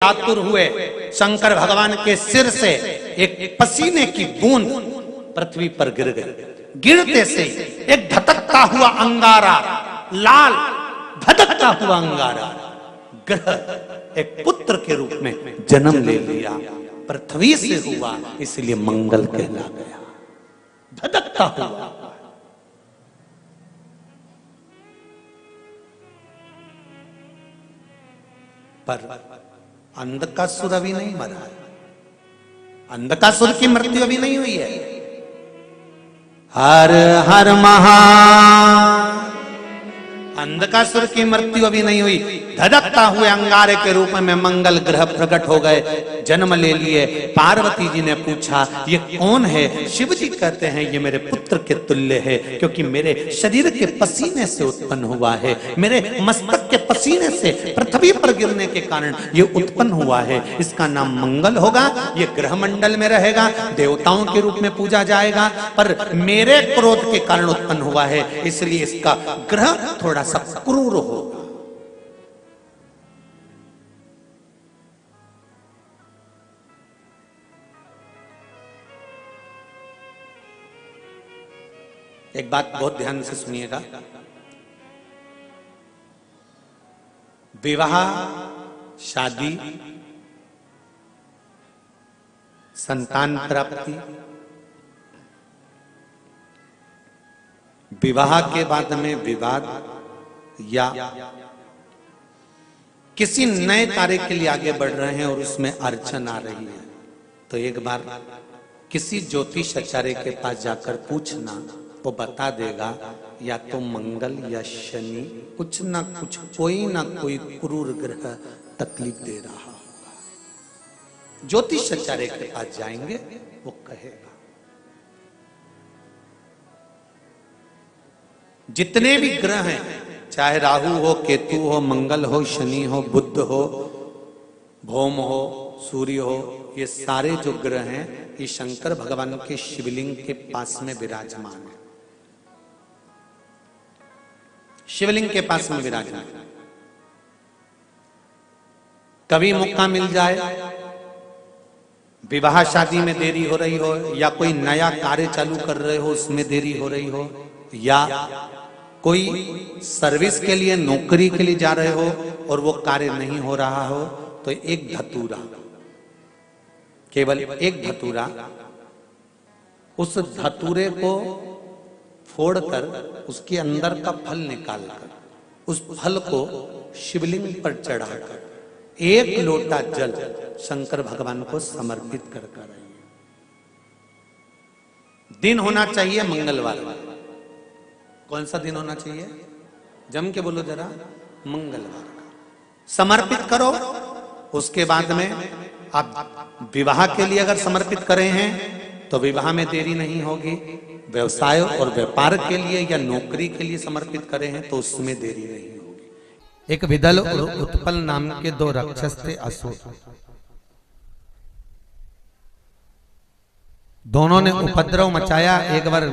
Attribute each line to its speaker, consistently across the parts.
Speaker 1: आतुर हुए, शंकर भगवान के सिर से एक पसीने की बूंद पृथ्वी पर गिर गई। गिरते से एक धधकता हुआ अंगारा, लाल धधकता हुआ अंगारा ग्रह एक पुत्र के रूप में जन्म ले लिया। पृथ्वी से हुआ, इसलिए मंगल कहला गया। धधकता हुआ। पर अंधकासुर अभी नहीं मरा है। अंधकासुर की मृत्यु अभी नहीं हुई है। हर हर महा अंधकासुर की मृत्यु अभी नहीं हुई। धधकता हुए अंगारे के रूप में मंगल ग्रह प्रकट हो गए, जन्म ले लिए। पार्वती जी ने पूछा ये कौन है? शिव जी कहते हैं ये मेरे पुत्र के तुल्य है, क्योंकि मेरे शरीर के पसीने से उत्पन्न हुआ है, मेरे मस्तक के पसीने से पृथ्वी पर गिरने के कारण ये उत्पन्न हुआ है। इसका नाम मंगल होगा। ये ग्रह मंडल में रहेगा, देवताओं के रूप में पूजा जाएगा, पर मेरे क्रोध के कारण उत्पन्न हुआ है, इसलिए इसका ग्रह थोड़ा सा क्रूर होगा। एक बात बहुत ध्यान से सुनिएगा। विवाह, शादी, संतान प्राप्ति, विवाह के बाद में विवाद या किसी नए कार्य के लिए आगे बढ़ रहे हैं और उसमें अड़चन आ रही है, तो एक बार किसी ज्योतिष आचार्य के पास जाकर पूछना, वो बता देगा या तो मंगल या शनि कुछ ना कुछ, कोई ना कोई क्रूर ग्रह तकलीफ दे रहा होगा। ज्योतिष आचार्य के पास जाएंगे, वो कहेगा। जितने भी ग्रह हैं, चाहे राहु हो, केतु हो, मंगल हो, शनि हो, बुध हो, भौम हो, सूर्य हो, ये सारे जो ग्रह हैं ये शंकर भगवान के शिवलिंग के पास में विराजमान है। शिवलिंग के पास में विराजमान। कभी मौका मिल जाए, विवाह शादी में देरी हो रही हो, या कोई नया कार्य चालू कर रहे हो उसमें देरी हो रही हो, या कोई सर्विस के लिए, नौकरी के लिए जा रहे हो और वो कार्य नहीं हो रहा हो, तो एक धतूरा, केवल एक धतूरा, उस धतूरे को फोड़कर उसके अंदर का फल निकालकर उस फल को शिवलिंग पर चढ़ाकर एक लोटा जल शंकर भगवान को समर्पित कर कर आइए। दिन होना चाहिए मंगलवार। कौन सा दिन होना चाहिए? जम के बोलो जरा, मंगलवार का समर्पित करो। उसके बाद में आप विवाह के लिए अगर समर्पित करे हैं तो विवाह में देरी नहीं होगी। व्यवसाय और व्यापार के लिए या नौकरी के लिए समर्पित करे हैं तो उसमें देरी नहीं होगी।
Speaker 2: एक विदल और उत्पल नाम के दो राक्षस थे, असुर। दोनों ने उपद्रव मचाया। एक बार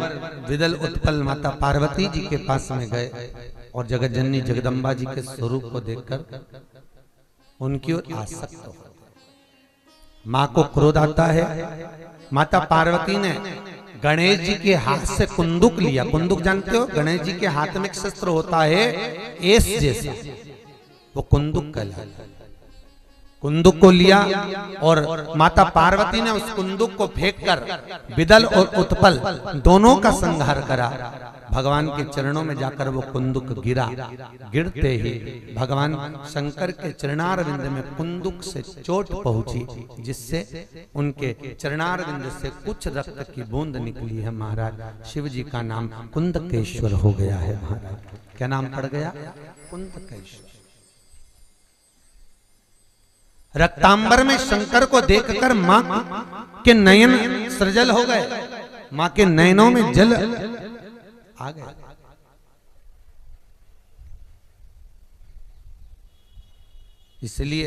Speaker 2: विदल उत्पल माता पार्वती जी के पास में गए और जगत जननी जगदम्बा जी के स्वरूप को देखकर उनकी ओर आसक्त हो गए। मां को क्रोध आता है। माता पार्वती ने गणेश जी के हाथ से कुंदुक लिया। कुंदुक जानते हो? गणेश जी के हाथ में एक शस्त्र होता है एस जैसा, वो कुंदुक कहलाता है। कुंदुक को लिया और माता पार्वती ने उस कुंदुक को फेंककर विदल और उत्पल दोनों का संहार करा। भगवान के चरणों में जाकर वो कुंदुक गिरा। गिरते ही भगवान शंकर के चरणारविंद में कुंदुक से चोट पहुंची, जिससे उनके चरणारविंद से कुछ रक्त की बूंद निकली है। महाराज शिव जी का नाम कुंदकेश्वर हो गया है। महाराज क्या नाम पड़ गया? कुंदकेश्वर। रक्तांबर में शंकर को देखकर मां के नयन सृजल हो गए। मां के नयनों में जल आ गए। इसलिए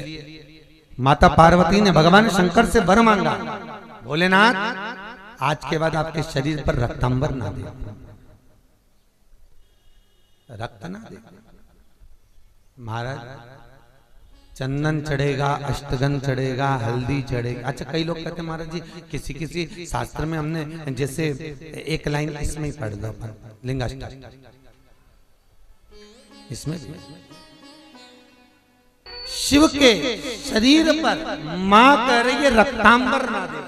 Speaker 2: माता पार्वती ने भगवान शंकर से वर मांगा, भोलेनाथ आज के बाद आपके शरीर पर रक्तांबर ना दे, रक्त ना दे। महाराज चंदन चढ़ेगा, अष्टगंध चढ़ेगा, हल्दी चढ़ेगा। अच्छा, कई लोग कहते हैं महाराज जी किसी किसी शास्त्र में हमने जैसे एक लाइन इसमें ही पढ़ लो अपन, लिंगाष्टक इसमें शिव के शरीर पर मां कह रही है रक्तांबर ना दे।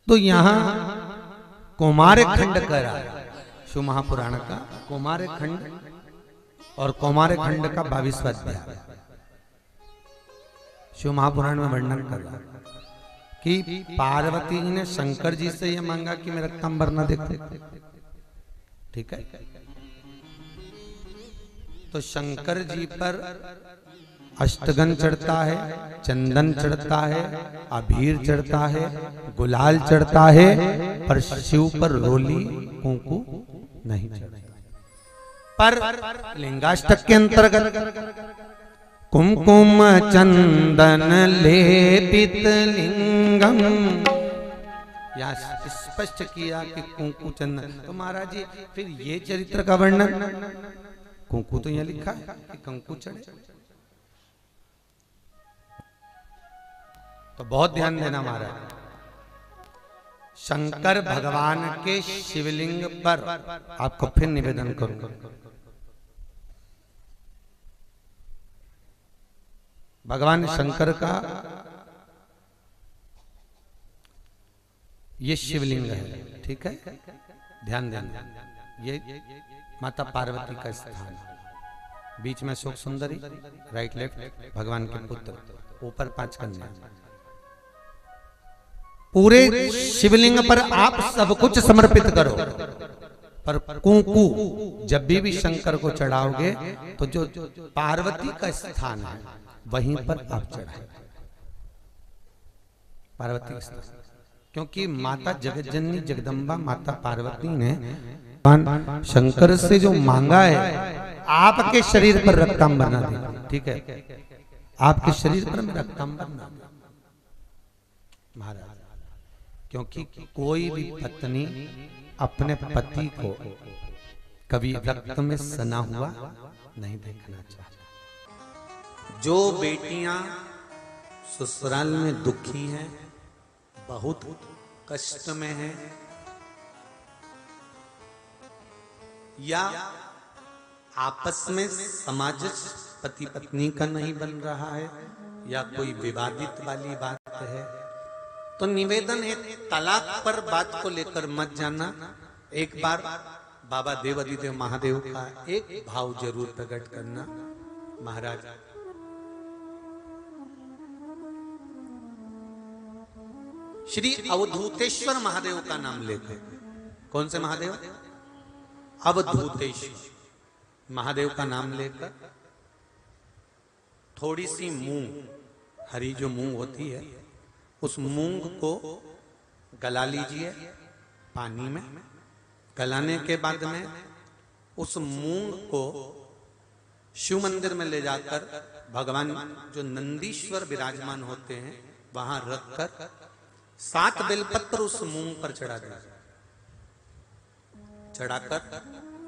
Speaker 2: तो यहां कौमार खंड कर रहा है शिव महापुराण का, कौमार खंड और कौमार खंड का 22वां अध्याय शिव महापुराण में वर्णन कर रहा है कि पार्वती जी ने शंकर जी से यह मांगा कि मैं रक्तांबर न देखूं। ठीक है, तो शंकर जी पर अष्टगन चढ़ता है, चंदन चढ़ता है, अबीर चढ़ता है, गुलाल चढ़ता है, पर शिव पर रोली कुंकू नहीं चढ़ता। पर लिंगाष्टक के अंतर्गत कुमकुम चंदन लेपित लिंगम, या स्पष्ट किया कि कुंकू चंदन। तो महाराज जी फिर ये चरित्र का वर्णन, कुंकू तो यहां लिखा है कि कंकु चढ़े, तो बहुत ध्यान देना महाराज। शंकर भगवान के शिवलिंग पर आपको फिर निवेदन करूंगा, भगवान शंकर का ये शिवलिंग है। ठीक है, ध्यान देना, ये माता पार्वती का स्थान है, बीच में शोक सुंदरी, राइट लेफ्ट भगवान के पुत्र, ऊपर 5 कन्या। पूरे शिवलिंग पर आप सब कुछ समर्पित करो, पर कुंकू जब भी शंकर को चढ़ाओगे तो जो पार्वती का स्थान है वहीं पर आप चढ़ाए, पार्वती का स्थान। क्योंकि माता जगतजननी जगदम्बा माता पार्वती ने शंकर से जो मांगा है आपके शरीर पर रक्तांबर ना दे। ठीक है, आपके शरीर पर रक्तांबर ना दे महाराज, क्योंकि कोई भी पत्नी अपने पति को कभी रक्त में सना हुआ नहीं देखना चाहती।
Speaker 1: जो बेटियां ससुराल में दुखी हैं, बहुत कष्ट में हैं, या आपस में सामंजस्य पति पत्नी का नहीं बन रहा है, या कोई विवादित वाली बात है, तो निवेदन है तलाक पर बात को लेकर मत जाना। एक बार बाबा देवाधिदेव महादेव का एक भाव जरूर प्रकट करना। महाराज श्री अवधूतेश्वर महादेव का नाम लेकर, कौन से महादेव? अवधूतेश्वर महादेव का नाम लेकर थोड़ी सी मूंग, हरी जो मूंग होती है, उस मूंग को गला लीजिए पानी में। गलाने के बाद में उस मूंग को शिव मंदिर में ले जाकर भगवान जो नंदीश्वर विराजमान होते हैं वहां रखकर 7 बेलपत्र उस मूंग पर चढ़ा दीजिए। चढ़ाकर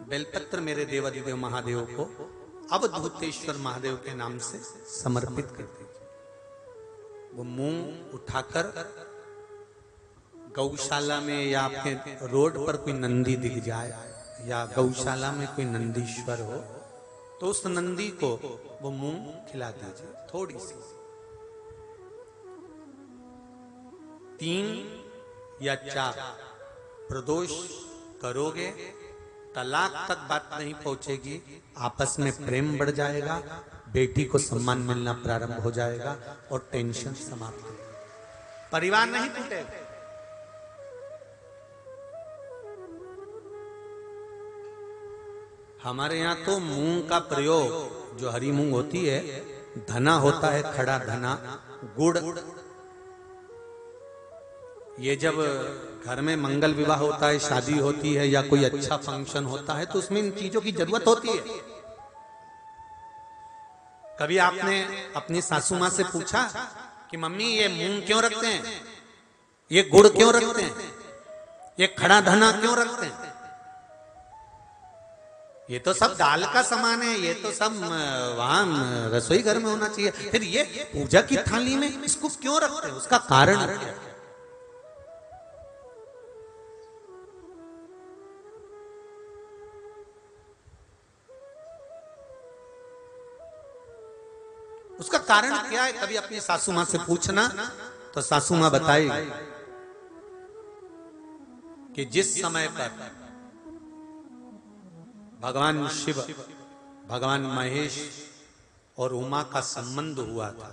Speaker 1: बेलपत्र मेरे देवाधिदेव महादेव को अवधूतेश्वर महादेव के नाम से समर्पित कर दीजिए। वो मूंग उठाकर गौशाला में या आपके रोड पर कोई नंदी दिख जाए या गौशाला में कोई नंदीश्वर हो तो उस नंदी को वो मूंग खिला दीजिए थोड़ी सी। 3 या 4 प्रदोष करोगे, तलाक तक बात नहीं पहुंचेगी, आपस में प्रेम बढ़ जाएगा, बेटी को सम्मान मिलना प्रारंभ हो जाएगा और टेंशन समाप्त हो, परिवार नहीं टूटेगा। हमारे यहाँ तो मूंग का प्रयोग, जो हरी मूंग होती है, धना होता है, खड़ा धना, गुड़, ये जब घर में मंगल विवाह होता है, शादी होती है या कोई अच्छा फंक्शन होता है तो उसमें इन चीजों की जरूरत होती है। कभी आपने अपनी सासू माँ से पूछा कि मम्मी ये मूंग क्यों रखते हैं? ये गुड़ क्यों रखते हैं, ये खड़ा धना क्यों रखते हैं? ये तो सब दाल का सामान है, ये तो सब वहां रसोई घर में होना चाहिए। फिर ये पूजा की थाली में इसको क्यों रखते हैं, उसका कारण क्या है? उसका कारण क्या है? कभी अपनी सासू मां से पूछना, तो सासू मां बताएगी कि जिस समय पर भगवान शिव, भगवान महेश और उमा का संबंध हुआ था,